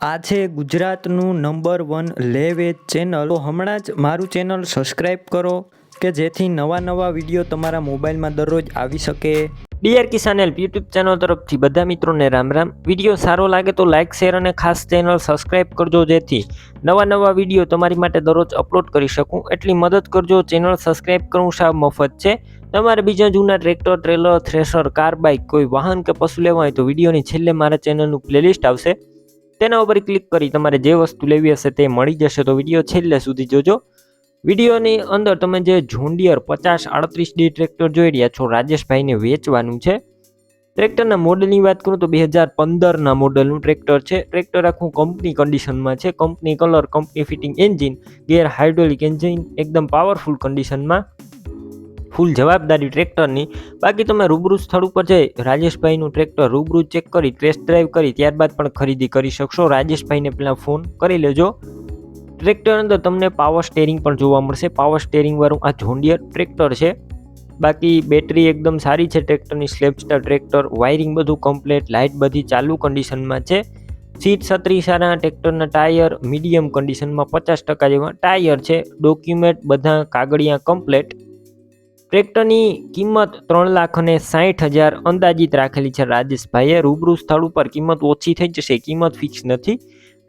આ છે ગુજરાતનું નંબર 1 લે વેચ ચેનલ. તો હમણાં જ મારું ચેનલ સબસ્ક્રાઈબ કરો કે જેથી નવા વિડીયો તમારા મોબાઈલમાં દરરોજ આવી શકે. D.R.K કિસાન યુટ્યુબ ચેનલ તરફથી બધા મિત્રોને રામ રામ. વિડીયો સારો લાગે તો લાઇક શેર અને ખાસ ચેનલ સબસ્ક્રાઈબ કરજો જેથી નવા વિડીયો તમારી માટે દરરોજ અપલોડ કરી શકું. એટલી મદદ કરજો. ચેનલ સબસ્ક્રાઈબ કરવું સાવ મફત છે. તમારે બીજા જૂના tractor, trailer, thresher, car, bike કોઈ વાહન કે પશુ લેવા હોય તો વિડીયોની છેલ્લે મારા ચેનલનું પ્લેલિસ્ટ આવશે. તેના ઉપર ક્લિક કરી તમારે જે વસ્તુ લેવી હશે તે મળી જશે. તો વિડીયો છેલ્લે સુધી જોજો. વિડીયોની અંદર તમે જે ઝોન્ડિયર 5038 D ટ્રેક્ટર જોઈ રહ્યા છો, રાજેશભાઈને વેચવાનું છે. ટ્રેક્ટરના મોડલની વાત કરું તો 2015ના મોડલનું ટ્રેક્ટર છે. ટ્રેક્ટર આખું કંપની કન્ડિશનમાં છે. Company colour, company fitting engine, ગેર હાઇડ્રોલિક એન્જિન, એકદમ પાવરફુલ કન્ડિશનમાં, ફૂલ જવાબદારી ટ્રેક્ટરની. બાકી તમે રૂબરૂ સ્થળ ઉપર જઈ રાજેશભાઈનું ટ્રેક્ટર રૂબરૂ ચેક કરી, ટેસ્ટ ડ્રાઈવ કરી ત્યારબાદ પણ ખરીદી કરી શકશો. રાજેશભાઈને પહેલાં ફોન કરી લેજો. ટ્રેક્ટર અંદર તમને પાવર સ્ટેરિંગ પણ જોવા મળશે. પાવર સ્ટેરિંગ વાળું આ ઝોન્ડિયર ટ્રેક્ટર છે. બાકી બેટરી એકદમ સારી છે ટ્રેક્ટરની. સ્લેપસ્ટાર ટ્રેક્ટર, વાયરિંગ બધું કમ્પ્લીટ, લાઇટ બધી ચાલુ કન્ડિશનમાં છે. સીટ છત્રી સારા, ટ્રેક્ટરના ટાયર મીડિયમ કન્ડિશનમાં 50% જેવા ટાયર છે. ડોક્યુમેન્ટ બધા કાગળિયા કમ્પ્લીટ. ટ્રેક્ટરની કિંમત 3,60,000 અંદાજિત રાખેલી છે રાજેશભાઈએ. રૂબરૂ સ્થળ ઉપર કિંમત ઓછી થઈ જશે, કિંમત ફિક્સ નથી.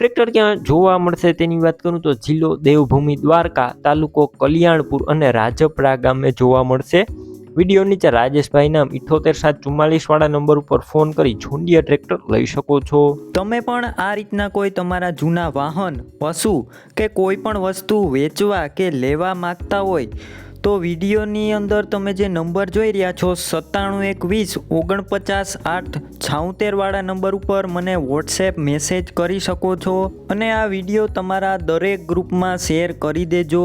ટ્રેક્ટર ક્યાં જોવા મળશે તેની વાત કરું તો જિલ્લો દેવભૂમિ દ્વારકા, તાલુકો કલ્યાણપુર અને રાજપરા ગામે જોવા મળશે. વિડીયો નીચે રાજેશભાઈ નામ 78,744 વાળા નંબર ઉપર ફોન કરી ઝોન્ડિયર ટ્રેક્ટર લઈ શકો છો. તમે પણ આ રીતના કોઈ તમારા જૂના વાહન, પશુ કે કોઈ પણ વસ્તુ વેચવા કે લેવા માંગતા હોય તો વિડીયોની અંદર તમે જે નંબર જોઈ રહ્યા છો 97 120 49 8 76 વાળા નંબર ઉપર મને વોટ્સએપ મેસેજ કરી શકો છો અને આ વિડીયો તમારા દરેક ગ્રુપમાં શેર કરી દેજો.